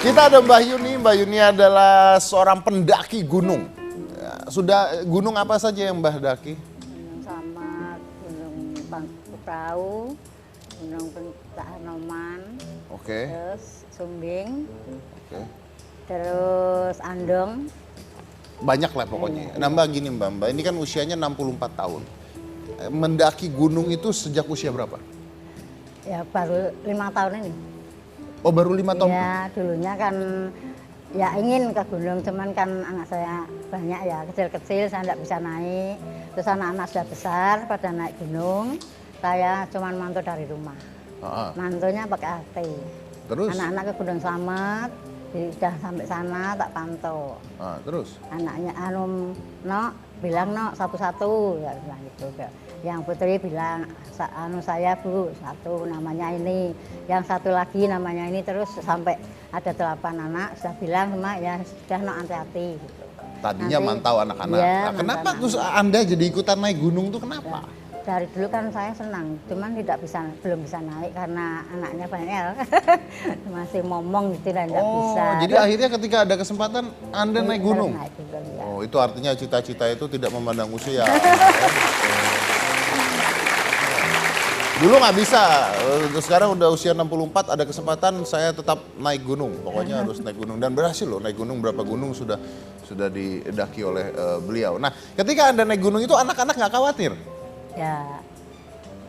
Kita ada Mbah Yuni. Mbah Yuni adalah seorang pendaki gunung. Sudah gunung apa saja yang Mbah daki? Gunung Slamet, Gunung Pangkau, Gunung Anoman, terus Sumbing, terus Andong. Banyak lah pokoknya. Nah Mbak gini Mbak, ini kan usianya 64 tahun. Mendaki gunung itu sejak usia berapa? Ya baru 5 tahun ini. Oh baru 5 tahun? Ya dulunya kan ya ingin ke gunung, cuman kan anak saya banyak ya, kecil-kecil saya tidak bisa naik. Terus anak-anak sudah besar pada naik gunung, saya cuman mantau dari rumah. Mantunya pakai AT. Terus? Anak-anak ke Gunung Slamet, sudah sampai sana tak pantau. Terus? Anaknya bilang satu-satu, ya bilang gitu. Yang putri bilang, saya Bu, satu namanya ini, yang satu lagi namanya ini, terus sampai ada 8 anak, sudah bilang sama ya sudah hati-hati gitu. Tadinya mantau anak-anak. Ya, nah, kenapa terus Anda jadi ikutan naik gunung tuh kenapa? Dari dulu kan saya senang, cuman belum bisa naik karena anaknya banyak. Masih momong gitu dan tidak bisa. Jadi terus, akhirnya ketika ada kesempatan Anda naik gunung? Naik gunung ya. Oh itu artinya cita-cita itu tidak memandang usia. Dulu nggak bisa, sekarang udah usia 64, ada kesempatan saya tetap naik gunung. Pokoknya harus naik gunung dan berhasil loh naik gunung, berapa gunung sudah didaki oleh beliau. Nah ketika Anda naik gunung itu anak-anak nggak khawatir? Ya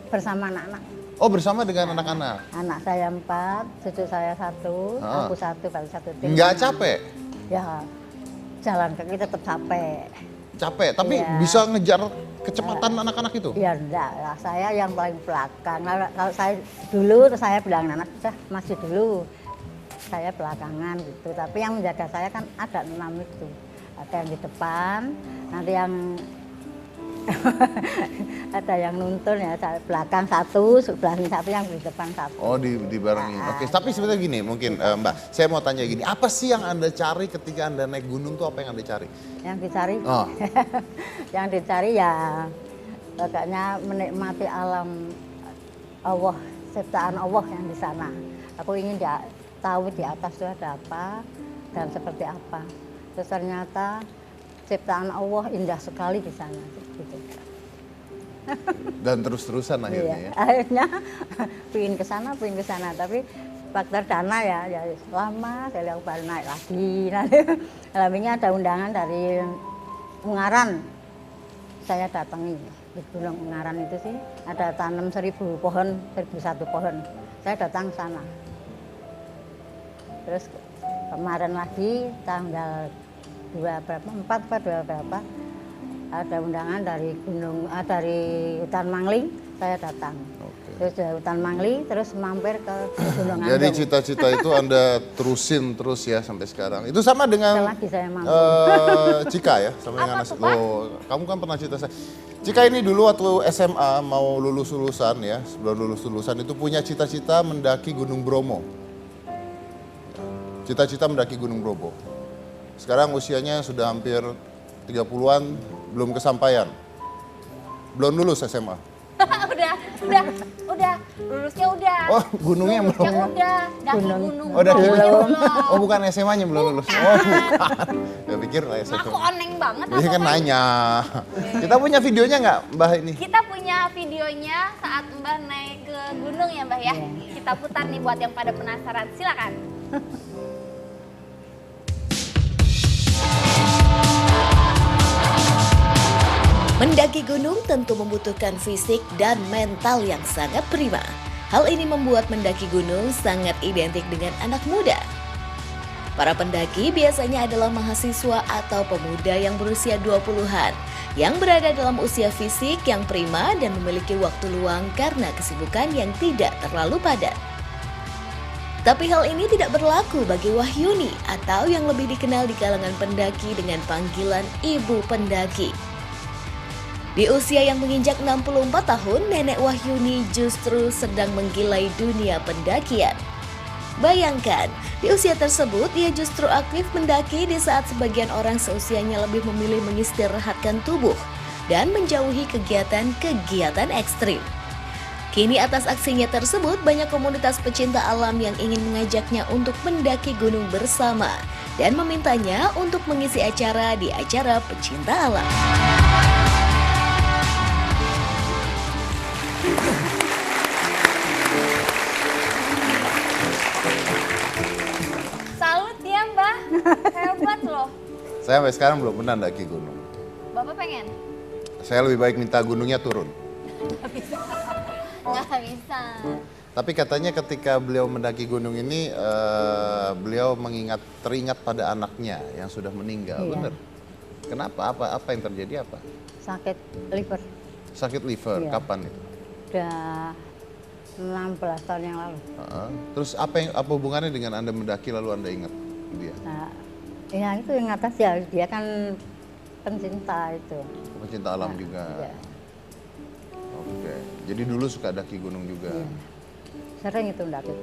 bersama anak-anak. Oh bersama dengan anak-anak? Anak saya 4, cucu saya 1, aku 1, baru 1 tim. Nggak capek? Ya jalan kaki tetap capek. Capek, tapi bisa ngejar kecepatan anak-anak itu? Ya enggak lah, saya yang paling belakang. Kalau saya dulu, terus saya bilang anak sudah masih dulu. Saya belakangan gitu, tapi yang menjaga saya kan ada 6 itu. Ada yang di depan, nanti yang ada yang nuntun ya, belakang 1, belakang 1, yang di depan 1. Oh dibarengin. Oke, tapi sebenarnya gini mungkin Mbak, saya mau tanya gini, apa sih yang Anda cari ketika Anda naik gunung tuh apa yang Anda cari? Yang dicari? Yang dicari ya pokoknya menikmati alam Allah, ciptaan Allah yang di sana. Aku ingin tahu di atas itu ada apa dan seperti apa. Terus ternyata ciptaan Allah indah sekali di sana. Gitu. Dan terus-terusan akhirnya ya? Akhirnya pingin ke sana, tapi faktor dana ya lama, saya lihat baru naik lagi. Alaminya ada undangan dari Ungaran, saya datangi di Gunung Ungaran itu sih, ada tanam 1000 pohon, 1001 pohon, saya datang sana. Terus kemarin lagi tanggal 4 atau 2 berapa, ada undangan dari Hutan Mangli, saya datang. Terus dari Hutan Mangli, terus mampir ke Gunung Andong. Jadi cita-cita itu Anda terusin terus ya sampai sekarang. Itu sama dengan lagi saya Cika ya, sama dengan kamu kan pernah cerita saya. Cika ini dulu waktu SMA mau lulusan ya, sebelum lulusan itu punya cita-cita mendaki Gunung Bromo. Cita-cita mendaki Gunung Bromo. Sekarang usianya sudah hampir 30-an, belum kesampaian. Belum lulus SMA. udah. Lulusnya udah. Oh, gunungnya belum. Udah, daki gunung. Oh, daki belum. Oh, bukan SMA-nya belum lulus. Oh, bukan. Ya pikir lah SMA. Aku oneng banget. Dia kan nanya. Kita punya videonya nggak, Mbah ini? Kita punya videonya saat Mbah naik ke gunung ya, Mbah ya. Kita putar nih buat yang pada penasaran. Silakan. Mendaki gunung tentu membutuhkan fisik dan mental yang sangat prima. Hal ini membuat mendaki gunung sangat identik dengan anak muda. Para pendaki biasanya adalah mahasiswa atau pemuda yang berusia 20-an yang berada dalam usia fisik yang prima dan memiliki waktu luang karena kesibukan yang tidak terlalu padat. Tapi hal ini tidak berlaku bagi Wahyuni atau yang lebih dikenal di kalangan pendaki dengan panggilan Ibu Pendaki. Di usia yang menginjak 64 tahun, Nenek Wahyuni justru sedang menggilai dunia pendakian. Bayangkan, di usia tersebut ia justru aktif mendaki di saat sebagian orang seusianya lebih memilih mengistirahatkan tubuh dan menjauhi kegiatan-kegiatan ekstrim. Kini atas aksinya tersebut banyak komunitas pecinta alam yang ingin mengajaknya untuk mendaki gunung bersama dan memintanya untuk mengisi acara di acara pecinta alam. Salut ya Mbah, hebat loh. Saya sampai sekarang belum pernah mendaki gunung. Bapak pengen? Saya lebih baik minta gunungnya turun. Nggak bisa. Tapi katanya ketika beliau mendaki gunung ini, beliau teringat pada anaknya yang sudah meninggal, Iya. benar? Kenapa? Apa yang terjadi apa? Sakit liver. Sakit liver, Iya. kapan itu? Udah 16 tahun yang lalu. Terus apa hubungannya dengan Anda mendaki lalu Anda ingat dia? Nah, ya itu yang atas ya, dia kan pencinta itu. Pecinta alam Nah, juga. iya. Oke, jadi dulu suka daki gunung juga. Iya. Sering itu mendaki.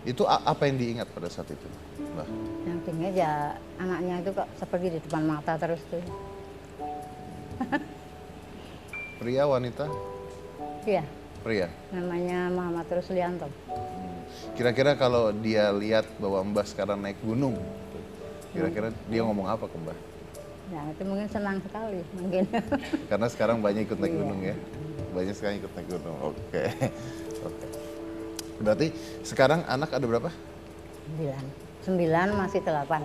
Itu apa yang diingat pada saat itu, Mbak? Yang tinggal ya anaknya itu kok seperti di depan mata terus tuh. Pria, wanita? Iya, Pria. namanya Muhammad Ruslianto. Kira-kira kalau dia lihat bahwa Mbak sekarang naik gunung, kira-kira dia ngomong apa ke Mbak? Ya itu mungkin senang sekali mungkin. Karena sekarang banyak ikut naik Iya. gunung ya. Banyak sekali ikut naik gunung. Oke. Oke. Berarti sekarang anak ada berapa? 9 masih 8.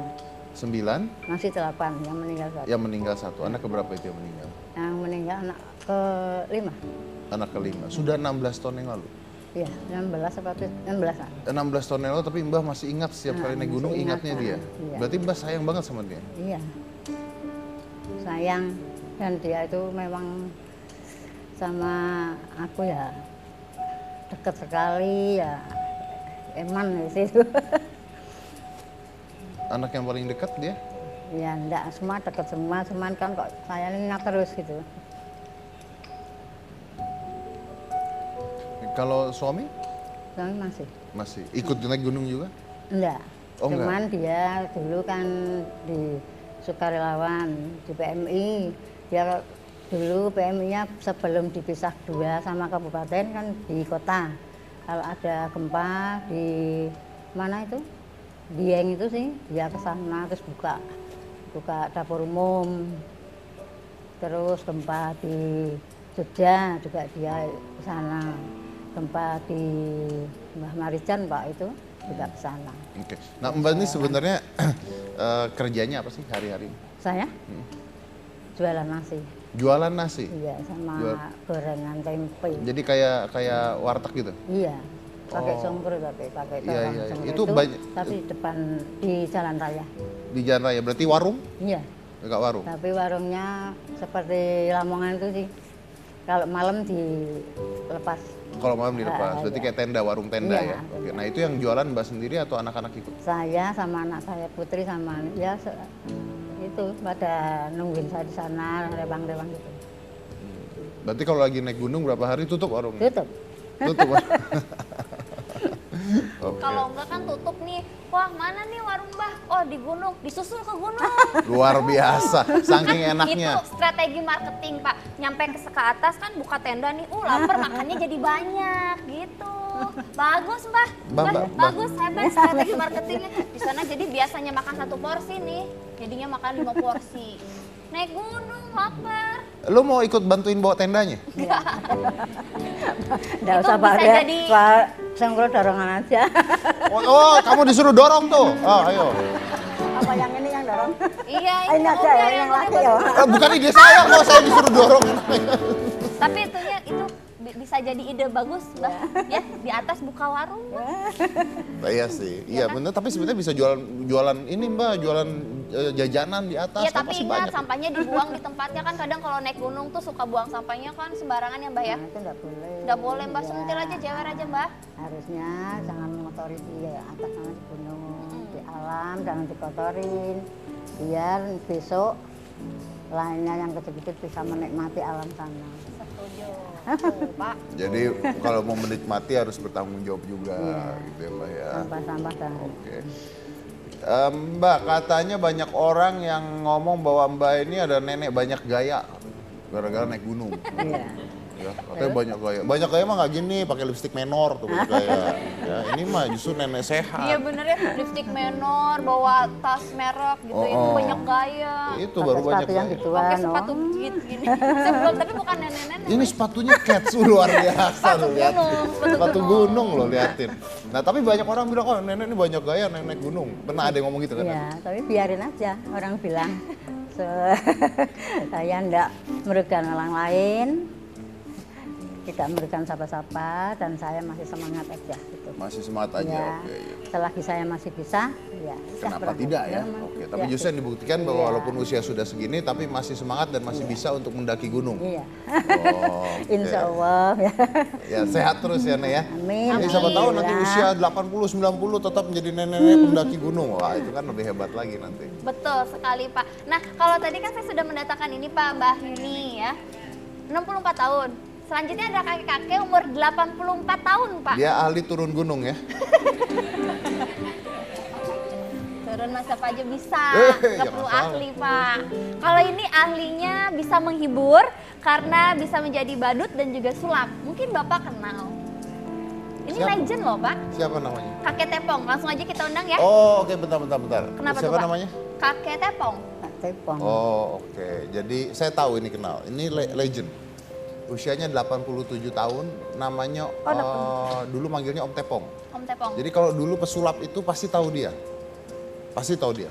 9 Masih 8 yang meninggal satu. yang meninggal satu. Anak keberapa itu yang meninggal? Yang meninggal anak ke-5. Anak kelima. Sudah 16 tahun yang lalu. Iya, 16 apa 16 an. 16 tahun yang lalu tapi Mbah masih ingat setiap kali naik masih gunung ingat, ingatnya dia. iya. Berarti Mbah sayang banget sama dia. Iya. Sayang dan dia itu memang sama aku ya dekat sekali ya. Eman di situ. Anak yang paling dekat dia? Ya enggak semua dekat semua, cuman kan kok saya ingat terus gitu. Kalau suami Suami masih. masih ikut naik gunung juga? Enggak. Oh, enggak? Cuman dia dulu kan di sukarelawan di PMI. Dia dulu PMI-nya sebelum dipisah 2 sama kabupaten kan di kota. Kalau ada gempa di mana itu? Dieng itu sih, dia ke sana terus buka dapur umum. Terus gempa di Jogja juga dia ke sana. Gempa di Mbah Marijan Pak itu juga ke sana. Oke. Nah, Mbak ini sebenarnya kerjanya apa sih hari-hari ini? Saya jualan nasi. Jualan nasi. Iya, sama Jual- gorengan tempe. Jadi kayak warteg gitu. Iya. Pakai Oh. songkro tapi pakai Iya, torong iya. songkro Itu itu, banyak- tapi depan di jalan raya. Di jalan raya. Berarti warung? Iya. Enggak warung. Tapi warungnya seperti Lamongan itu sih. Kalau malam dilepas. Kalau malam dilepas. Berarti iya. kayak tenda, warung tenda Iya, ya. Oke. iya. Nah, itu yang jualan Mbak sendiri atau anak-anak ikut? Saya sama anak saya Putri sama ya itu pada nungguin saya di sana rebang-rebang gitu. Berarti kalau lagi naik gunung berapa hari tutup warungnya? Tutup. Tutup. Oke. Kalau enggak kan tutup nih. Wah, mana nih warung Mbah? Oh, di gunung, disusul ke gunung. Luar biasa. Saking enaknya. Itu strategi marketing, Pak. Nyampe ke atas kan buka tenda nih. Lapar makannya jadi banyak gitu. Bagus, Mbah. Mbah. Bagus, hebat strategi marketingnya. Di sana jadi biasanya makan 1 porsi nih, jadinya makan 5 porsi. Naik gunung, lapar. Lu mau ikut bantuin bawa tendanya? Nggak Itu usah bisa pakai jadi- Pak songkro dorongan aja. Oh, kamu disuruh dorong tuh. Oh, ayo. Apa yang ini yang dorong? Iya, Ini aja udah, yang laki ya. Bukan ide saya kok, saya disuruh dorong. Tapi itu bisa jadi ide bagus, Mbah. Ya, di atas buka warung. Nah, iya sih, iya bener. Tapi sebenarnya bisa jualan ini Mbak, jualan jajanan di atas. Iya, kan tapi pasti ingat banyak. sampahnya dibuang di tempatnya kan. Kadang kalau naik gunung tuh suka buang sampahnya kan sembarangan ya, Mbah ya. Nah, itu nggak boleh. Nggak boleh, Mbah. Iya. Sentil aja, jewer aja, Mbah. Harusnya jangan mengotori di atas sana di gunung, di alam jangan dikotorin. Biar besok lainnya yang kecil-kecil bisa menikmati alam sana. Setuju. Tuh, Pak. Jadi kalau mau menikmati harus bertanggung jawab juga, Iya. gitu ya Mbak ya. Sampah-sampah dan Oke. Mbak, katanya banyak orang yang ngomong bahwa Mbak ini ada nenek banyak gaya gara-gara naik gunung. iya. Ya, katanya banyak gaya. Banyak gaya mah nggak gini, pakai lipstik menor tuh banyak gaya. Ya, ini mah justru nenek sehat. Iya bener ya, lipstik menor, bawa tas merek gitu, itu banyak gaya. Itu baru Pakai banyak sepatu yang gaya. gituan. Pakai sepatu git gini. Sebelum tapi bukan nenek-nenek. Ini sepatunya cats luar biasa Sepatu lu lihat. gunung, Sepatu gunung lo liatin. Nah tapi banyak orang bilang, oh nenek ini banyak gaya, nenek gunung. Pernah ada yang ngomong gitu kan? Iya, tapi biarin aja orang bilang. Saya enggak merugikan orang lain, tidak merugikan siapa-siapa, dan saya masih semangat aja gitu. Masih semangat aja, Ya, oke. Iya. selagi saya masih bisa, ya. Kenapa tidak ya? Oke, tapi justru yang dibuktikan bahwa Iya. walaupun usia sudah segini, tapi masih semangat dan masih bisa untuk mendaki gunung. Iya. Oh, oke. Insya Allah. Ya. Ya sehat terus ya Nek ya. Amin. Jadi siapa tahu Alhamdulillah. nanti usia 80-90 tetap menjadi nenek-nenek pendaki gunung. Wah itu kan lebih hebat lagi nanti. Betul sekali Pak. Nah kalau tadi kan saya sudah mendatangkan ini Pak, Mbah Yuni ya. 64 tahun. Selanjutnya ada kakek-kakek umur 84 tahun Pak. Dia ahli turun gunung ya. Turun mas siapa aja bisa, Eh, nggak jangan perlu salah. ahli Pak. Kalau ini ahlinya bisa menghibur karena bisa menjadi badut dan juga sulap. Mungkin Bapak kenal. Ini Siapa? legend loh Pak. Siapa namanya? Kakek Tepong, langsung aja kita undang ya. Oh oke bentar. Kenapa Siapa tuh Pak? namanya? Kakek Tepong. Pak Tepong. Oh oke. Jadi saya tahu ini kenal. Ini legend. Usianya 87 tahun. Namanya dulu manggilnya Om Tepong. Om Tepong. Jadi kalau dulu pesulap itu pasti tahu dia. Pasti tahu dia.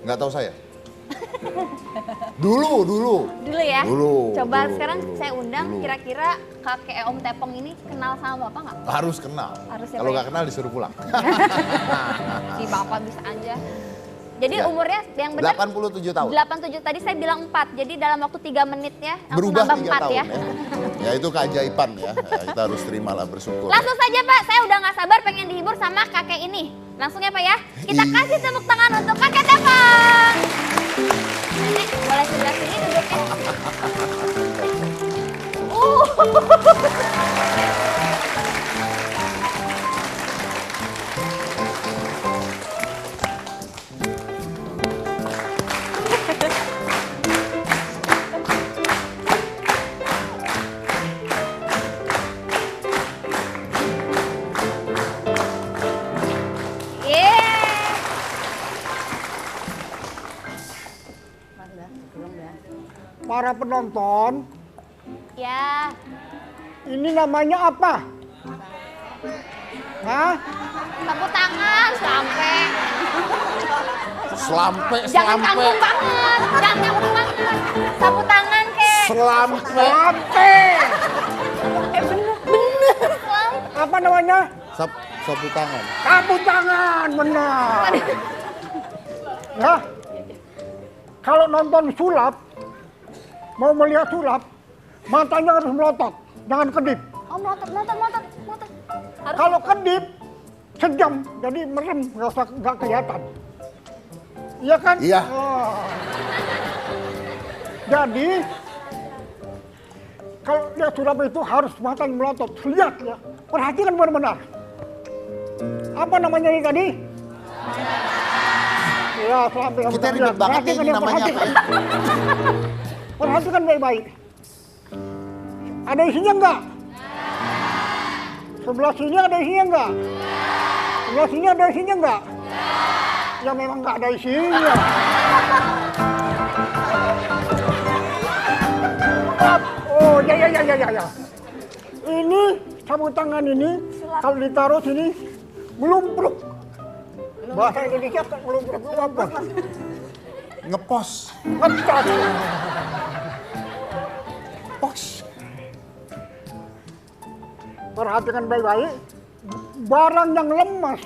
Nggak tahu saya. Dulu. Dulu ya. Dulu, Coba dulu, sekarang dulu, saya undang dulu. kira-kira kakek Om Tepong ini kenal sama Bapak nggak? Harus kenal. Harus ya, Kalau Pak, nggak ya? kenal disuruh pulang. Si Bapak bisa aja. Jadi Ya. umurnya yang benar 87 tahun. 87, tadi saya bilang 4. Jadi dalam waktu 3 menit ya, langsung Berubah nambah 3 4 tahun ya. ya. Ya itu keajaiban ya. Ya, kita harus terimalah bersyukur. Langsung saja Pak, saya udah nggak sabar pengen dihibur sama kakek ini. Langsung ya Pak ya. Kita Iya. kasih tepuk tangan untuk kakek Tepong. Nenek, boleh sebelah sini duduknya. Yeay. Mas, ya, belum ya. Para penonton, Ya, ini namanya apa? Hah? tepuk tangan sampai. Selampe, Jangan canggung banget, jangan canggung banget. Tepuk tangan kek. Selampe. Lampe. Bener. Apa namanya? Sapu tangan. Sapu tangan, benar. Ya. Kalau nonton sulap, mau melihat sulap, matanya harus melotot, jangan kedip. Oh, motot. Harus Kalau kedip, sejam, jadi merem, nggak kelihatan. Iya kan? Iya. Oh. Jadi, kalau lihat sulap itu harus matanya melotot. Lihat ya, perhatikan benar-benar. Apa namanya ini tadi? Ya, selampe. Kita ribet banget ya, ini namanya apa ya? Perhatikan baik-baik. Ada isinya enggak? Sebelah sini ada isinya enggak? Sebelah sini ada isinya enggak? Ya memang enggak ada isinya. Oh ya. Ini sapu tangan ini kalau ditaruh sini melumpruk. Bahasa Indonesia kan melumpruk itu apa? Ngepos. Ngecat. Pos. Perhatikan baik-baik, barang yang lemas,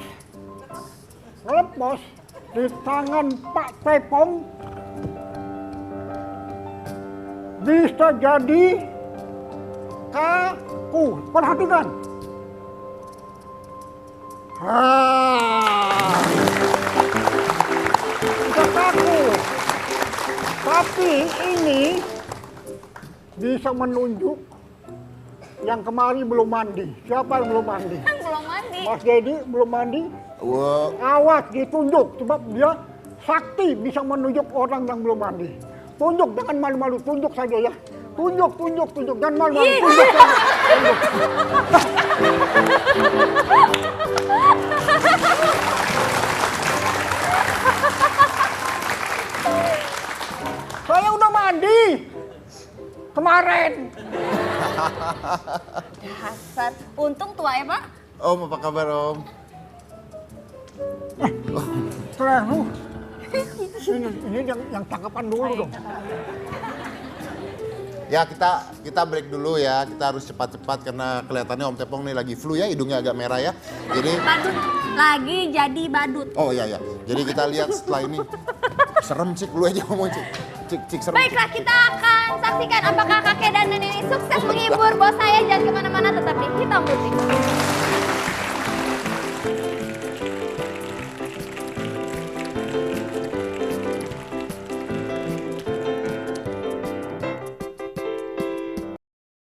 lepas di tangan Pak Tepong bisa jadi kaku. Perhatikan. Bisa kaku. Tapi ini bisa menunjuk yang kemari belum mandi. Siapa yang belum mandi? belum mandi. Mas Dedi belum mandi. Wah, Awas ditunjuk sebab dia sakti bisa menunjuk orang yang belum mandi. Tunjuk, jangan malu-malu, tunjuk saja ya. Tunjuk, jangan malu-malu, tunjuk saja. Tunjuk. Saya udah mandi kemarin. Dasar. Untung tua ya, Pak. Om, apa kabar Om? Terus, ini yang cakapan dulu dong. Ya kita break dulu ya, kita harus cepat-cepat karena kelihatannya Om Tepong nih lagi flu ya, hidungnya agak merah ya. Jadi Badut lagi jadi badut. oh iya ya, jadi kita lihat setelah ini. Serem Cik, lu aja ngomong Cik serem. Baiklah, kita akan saksikan apakah kakek dan nenek ini sukses menghibur bos saya. Jangan kemana-mana, tetap di Hitam Putih.